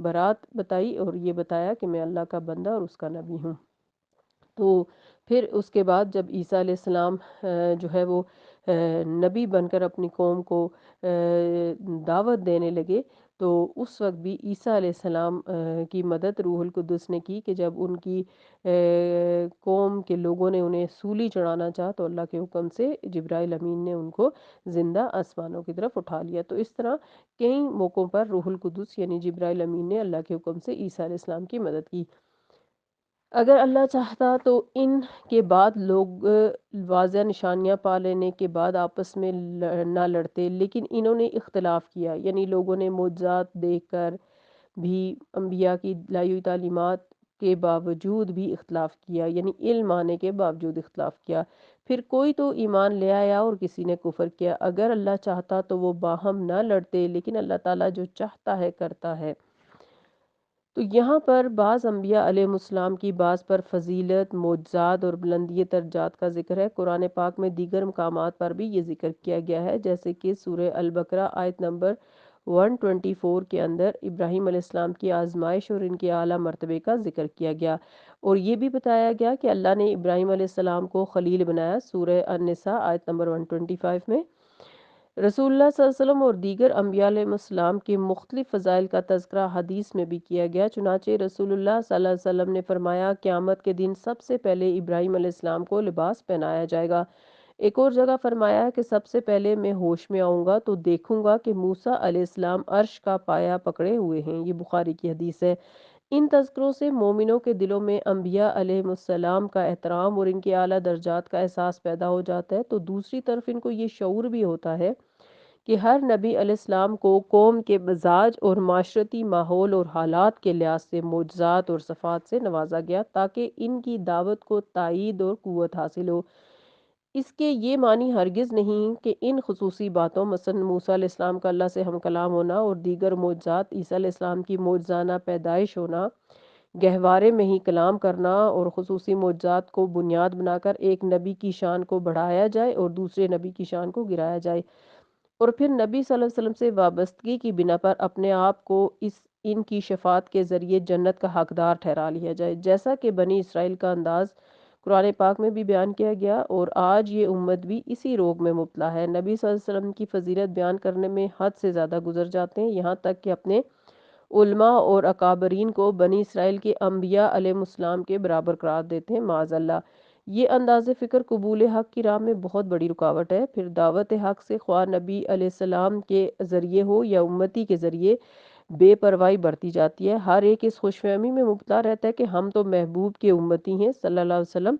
برات بتائی اور یہ بتایا کہ میں اللہ کا بندہ اور اس کا نبی ہوں۔ تو پھر اس کے بعد جب عیسیٰ علیہ السلام جو ہے وہ نبی بن کر اپنی قوم کو دعوت دینے لگے، تو اس وقت بھی عیسیٰ علیہ السلام کی مدد روح القدس نے کی کہ جب ان کی قوم کے لوگوں نے انہیں سولی چڑھانا چاہا تو اللہ کے حکم سے جبرائیل امین نے ان کو زندہ آسمانوں کی طرف اٹھا لیا۔ تو اس طرح کئی موقعوں پر روح القدس یعنی جبرائیل امین نے اللہ کے حکم سے عیسیٰ علیہ السلام کی مدد کی۔ اگر اللہ چاہتا تو ان کے بعد لوگ واضح نشانیاں پا لینے کے بعد آپس میں نہ لڑتے، لیکن انہوں نے اختلاف کیا، یعنی لوگوں نے معجزات دیکھ کر بھی انبیاء کی لائی ہوئی تعلیمات کے باوجود بھی اختلاف کیا، یعنی علم آنے کے باوجود اختلاف کیا۔ پھر کوئی تو ایمان لے آیا اور کسی نے کفر کیا۔ اگر اللہ چاہتا تو وہ باہم نہ لڑتے، لیکن اللہ تعالیٰ جو چاہتا ہے کرتا ہے۔ تو یہاں پر بعض انبیاء علیہ السلام کی بعض پر فضیلت، معجزات اور بلندی درجات کا ذکر ہے۔ قرآن پاک میں دیگر مقامات پر بھی یہ ذکر کیا گیا ہے، جیسے کہ سورہ البقرہ آیت نمبر 124 کے اندر ابراہیم علیہ السلام کی آزمائش اور ان کے اعلیٰ مرتبے کا ذکر کیا گیا، اور یہ بھی بتایا گیا کہ اللہ نے ابراہیم علیہ السلام کو خلیل بنایا، سورہ النساء آیت نمبر 125 میں۔ رسول اللہ صلی اللہ علیہ وسلم اور دیگر انبیاء علیہ السلام کے مختلف فضائل کا تذکرہ حدیث میں بھی کیا گیا، چنانچہ رسول اللہ صلی اللہ علیہ وسلم نے فرمایا قیامت کے دن سب سے پہلے ابراہیم علیہ السلام کو لباس پہنایا جائے گا۔ ایک اور جگہ فرمایا ہے کہ سب سے پہلے میں ہوش میں آؤں گا تو دیکھوں گا کہ موسیٰ علیہ السلام عرش کا پایا پکڑے ہوئے ہیں، یہ بخاری کی حدیث ہے۔ ان تذکروں سے مومنوں کے دلوں میں انبیاء علیہ السلام کا احترام اور ان کے اعلیٰ درجات کا احساس پیدا ہو جاتا ہے، تو دوسری طرف ان کو یہ شعور بھی ہوتا ہے کہ ہر نبی علیہ السلام کو قوم کے مزاج اور معاشرتی ماحول اور حالات کے لحاظ سے معجزات اور صفات سے نوازا گیا تاکہ ان کی دعوت کو تائید اور قوت حاصل ہو۔ اس کے یہ معنی ہرگز نہیں کہ ان خصوصی باتوں مثلا موسیٰ علیہ السلام کا اللہ سے ہم کلام ہونا اور دیگر معجزات، عیسیٰ علیہ السلام کی معجزانہ پیدائش ہونا، گہوارے میں ہی کلام کرنا اور خصوصی معجزات کو بنیاد بنا کر ایک نبی کی شان کو بڑھایا جائے اور دوسرے نبی کی شان کو گرایا جائے، اور پھر نبی صلی اللہ علیہ وسلم سے وابستگی کی بنا پر اپنے آپ کو ان کی شفاعت کے ذریعے جنت کا حقدار ٹھہرا لیا جائے، جیسا کہ بنی اسرائیل کا انداز قرآن پاک میں بھی بیان کیا گیا، اور آج یہ امت بھی اسی روگ میں مبتلا ہے۔ نبی صلی اللہ علیہ وسلم کی فضیلت بیان کرنے میں حد سے زیادہ گزر جاتے ہیں، یہاں تک کہ اپنے علماء اور اکابرین کو بنی اسرائیل کے انبیاء علیہ السلام کے برابر قرار دیتے ہیں، معاذ اللہ۔ یہ انداز فکر قبول حق کی راہ میں بہت بڑی رکاوٹ ہے۔ پھر دعوت حق سے خواہ نبی علیہ السلام کے ذریعے ہو یا امتی کے ذریعے بے پرواہی برتی جاتی ہے۔ ہر ایک اس خوش فہمی میں مبتلا رہتا ہے کہ ہم تو محبوب کے امتی ہیں صلی اللہ علیہ وسلم،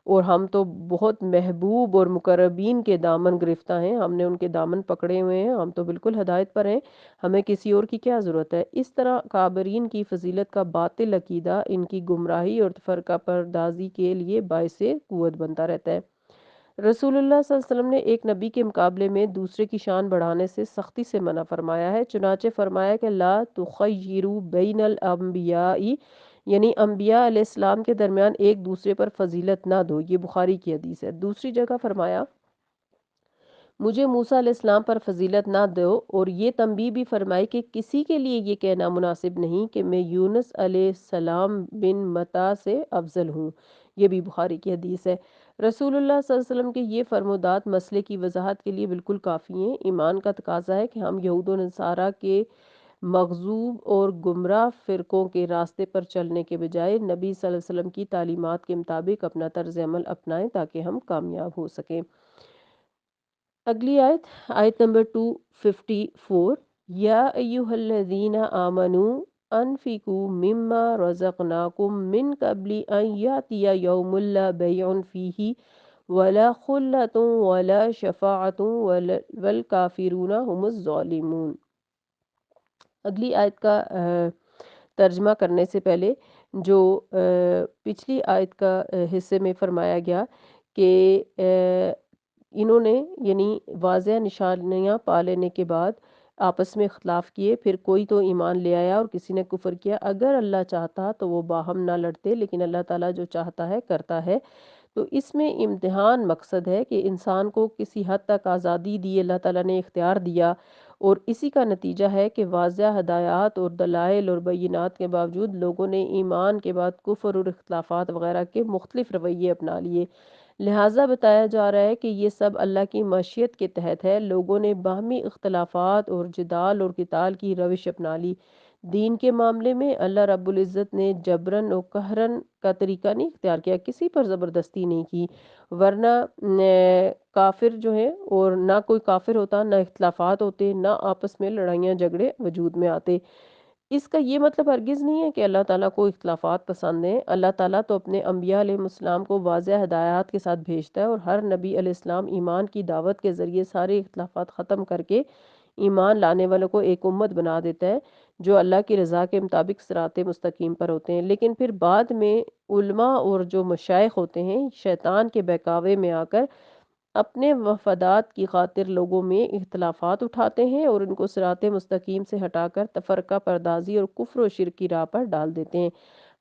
اور ہم تو بہت محبوب اور مقربین کے دامن گرفتہ ہیں، ہم نے ان کے دامن پکڑے ہوئے ہیں، ہم تو بالکل ہدایت پر ہیں، ہمیں کسی اور کی کیا ضرورت ہے۔ اس طرح کابرین کی فضیلت کا باطل عقیدہ ان کی گمراہی اور فرقہ پردازی کے لیے باعث قوت بنتا رہتا ہے۔ رسول اللہ صلی اللہ علیہ وسلم نے ایک نبی کے مقابلے میں دوسرے کی شان بڑھانے سے سختی سے منع فرمایا ہے، چنانچہ فرمایا کہ لا تخیروا بین الانبیاء، یعنی انبیاء علیہ السلام کے درمیان ایک دوسرے پر فضیلت نہ دو، یہ بخاری کی حدیث ہے۔ دوسری جگہ فرمایا مجھے موسیٰ علیہ السلام پر فضیلت نہ دو، اور یہ تنبیہ بھی فرمائی کہ کسی کے لیے یہ کہنا مناسب نہیں کہ میں یونس علیہ السلام بن متی سے افضل ہوں، یہ بھی بخاری کی حدیث ہے۔ رسول اللہ صلی اللہ علیہ وسلم کے یہ فرمودات مسئلے کی وضاحت کے لیے بالکل کافی ہیں۔ ایمان کا تقاضا ہے کہ ہم یہود و نصارہ کے مغضوب اور گمراہ فرقوں کے راستے پر چلنے کے بجائے نبی صلی اللہ علیہ وسلم کی تعلیمات کے مطابق اپنا طرز عمل اپنائیں تاکہ ہم کامیاب ہو سکیں۔ اگلی آیت، آیت نمبر 254، یا ایہا الذین آمنوا انفقوا مما رزقناکم من قبل ان یاتی یوم لا بیع فیہ ولا خلۃ ولا شفاعۃ والکافرون هم الظالمون۔ اگلی آیت کا ترجمہ کرنے سے پہلے جو پچھلی آیت کا حصے میں فرمایا گیا کہ انہوں نے یعنی واضح نشانیاں پا لینے کے بعد آپس میں اختلاف کیے، پھر کوئی تو ایمان لے آیا اور کسی نے کفر کیا۔ اگر اللہ چاہتا تو وہ باہم نہ لڑتے، لیکن اللہ تعالیٰ جو چاہتا ہے کرتا ہے۔ تو اس میں امتحان مقصد ہے کہ انسان کو کسی حد تک آزادی دی، اللہ تعالیٰ نے اختیار دیا، اور اسی کا نتیجہ ہے کہ واضح ہدایات اور دلائل اور بینات کے باوجود لوگوں نے ایمان کے بعد کفر اور اختلافات وغیرہ کے مختلف رویے اپنا لیے۔ لہٰذا بتایا جا رہا ہے کہ یہ سب اللہ کی مشیت کے تحت ہے۔ لوگوں نے باہمی اختلافات اور جدال اور قتال کی روش اپنا لی۔ دین کے معاملے میں اللہ رب العزت نے جبرن و قہرن کا طریقہ نہیں اختیار کیا، کسی پر زبردستی نہیں کی، ورنہ کافر جو ہے، اور نہ کوئی کافر ہوتا، نہ اختلافات ہوتے، نہ آپس میں لڑائیاں جھگڑے وجود میں آتے۔ اس کا یہ مطلب ہرگز نہیں ہے کہ اللہ تعالیٰ کو اختلافات پسند ہیں۔ اللہ تعالیٰ تو اپنے انبیاء علیہ السلام کو واضح ہدایات کے ساتھ بھیجتا ہے، اور ہر نبی علیہ السلام ایمان کی دعوت کے ذریعے سارے اختلافات ختم کر کے ایمان لانے والوں کو ایک امت بنا دیتا ہے جو اللہ کی رضا کے مطابق صراط مستقیم پر ہوتے ہیں۔ لیکن پھر بعد میں علماء اور جو مشائخ ہوتے ہیں شیطان کے بہکاوے میں آ کر اپنے مفادات کی خاطر لوگوں میں اختلافات اٹھاتے ہیں اور ان کو صراط مستقیم سے ہٹا کر تفرقہ پردازی اور کفر و شرک کی راہ پر ڈال دیتے ہیں۔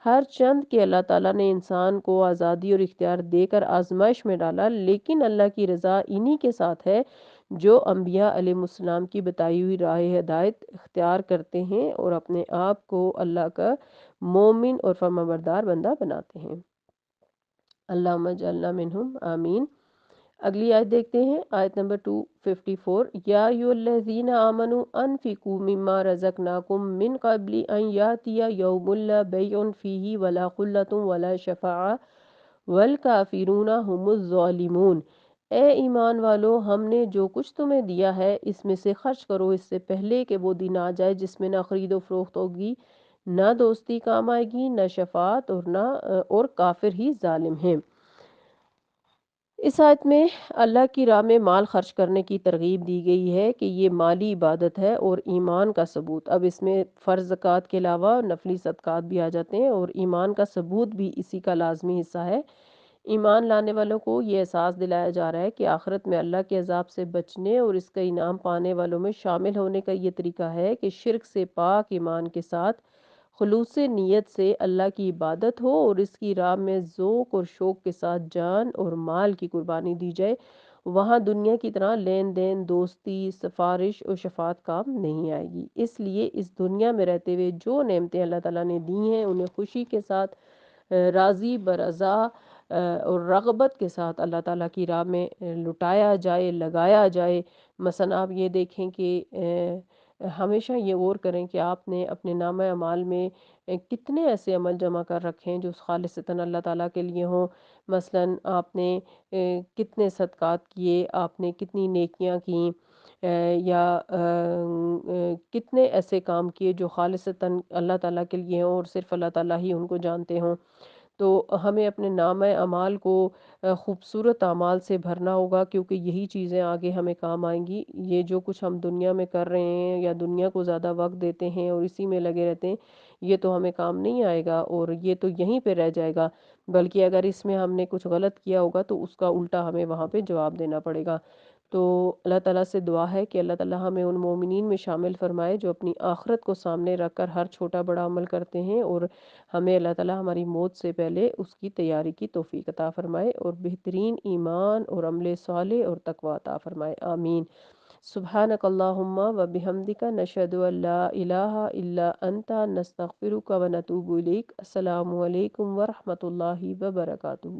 ہر چند کہ اللہ تعالیٰ نے انسان کو آزادی اور اختیار دے کر آزمائش میں ڈالا، لیکن اللہ کی رضا انہی کے ساتھ ہے جو انبیاء علیہ السلام کی بتائی ہوئی راہ ہدایت اختیار کرتے ہیں اور اپنے آپ کو اللہ کا مومن اور فرمانبردار بندہ بناتے ہیں۔ اللہم اجعلنا منہم، آمین۔ اگلی آیت دیکھتے ہیں، آیت نمبر 254۔ یا ایھا الذین آمنوا انفقوا مما رزقناکم من قبل ان یاتی یوم لا بیع فیہ ولا خلۃ ولا شفاعۃ والکافرون هم الظالمون۔ اے ایمان والو، ہم نے جو کچھ تمہیں دیا ہے اس میں سے خرچ کرو، اس سے پہلے کہ وہ دن آ جائے جس میں نہ خرید و فروخت ہوگی، نہ دوستی کام آئے گی، نہ شفاعت، اور کافر ہی ظالم ہیں۔ اس آیت میں اللہ کی راہ میں مال خرچ کرنے کی ترغیب دی گئی ہے کہ یہ مالی عبادت ہے اور ایمان کا ثبوت۔ اب اس میں فرض زکوٰۃ کے علاوہ نفلی صدقات بھی آ جاتے ہیں، اور ایمان کا ثبوت بھی اسی کا لازمی حصہ ہے۔ ایمان لانے والوں کو یہ احساس دلایا جا رہا ہے کہ آخرت میں اللہ کے عذاب سے بچنے اور اس کا انعام پانے والوں میں شامل ہونے کا یہ طریقہ ہے کہ شرک سے پاک ایمان کے ساتھ خلوص نیت سے اللہ کی عبادت ہو، اور اس کی راہ میں ذوق اور شوق کے ساتھ جان اور مال کی قربانی دی جائے۔ وہاں دنیا کی طرح لین دین، دوستی، سفارش اور شفاعت کام نہیں آئے گی۔ اس لیے اس دنیا میں رہتے ہوئے جو نعمتیں اللہ تعالیٰ نے دی ہیں انہیں خوشی کے ساتھ، راضی برضا اور رغبت کے ساتھ اللہ تعالیٰ کی راہ میں لٹایا جائے، لگایا جائے۔ مثلا آپ یہ دیکھیں کہ ہمیشہ یہ غور کریں کہ آپ نے اپنے نامہ اعمال میں کتنے ایسے عمل جمع کر رکھے ہیں جو خالصتاً اللہ تعالیٰ کے لیے ہوں۔ مثلا آپ نے کتنے صدقات کیے، آپ نے کتنی نیکیاں کیں، یا کتنے ایسے کام کیے جو خالصتاً اللہ تعالیٰ کے لیے ہوں اور صرف اللہ تعالیٰ ہی ان کو جانتے ہوں۔ تو ہمیں اپنے نامہ اعمال کو خوبصورت اعمال سے بھرنا ہوگا، کیونکہ یہی چیزیں آگے ہمیں کام آئیں گی۔ یہ جو کچھ ہم دنیا میں کر رہے ہیں یا دنیا کو زیادہ وقت دیتے ہیں اور اسی میں لگے رہتے ہیں، یہ تو ہمیں کام نہیں آئے گا اور یہ تو یہیں پہ رہ جائے گا، بلکہ اگر اس میں ہم نے کچھ غلط کیا ہوگا تو اس کا الٹا ہمیں وہاں پہ جواب دینا پڑے گا۔ تو اللہ تعالیٰ سے دعا ہے کہ اللہ تعالیٰ ہمیں ان مومنین میں شامل فرمائے جو اپنی آخرت کو سامنے رکھ کر ہر چھوٹا بڑا عمل کرتے ہیں، اور ہمیں اللہ تعالیٰ ہماری موت سے پہلے اس کی تیاری کی توفیق عطا فرمائے اور بہترین ایمان اور عمل صالح اور تقوی عطا فرمائے، آمین۔ سبحانک اللہم و بحمدک، نشہد ان لا الہ الا انت، نستغفرک و نتوب الیک۔ السلام علیکم ورحمۃ اللہ وبرکاتہ۔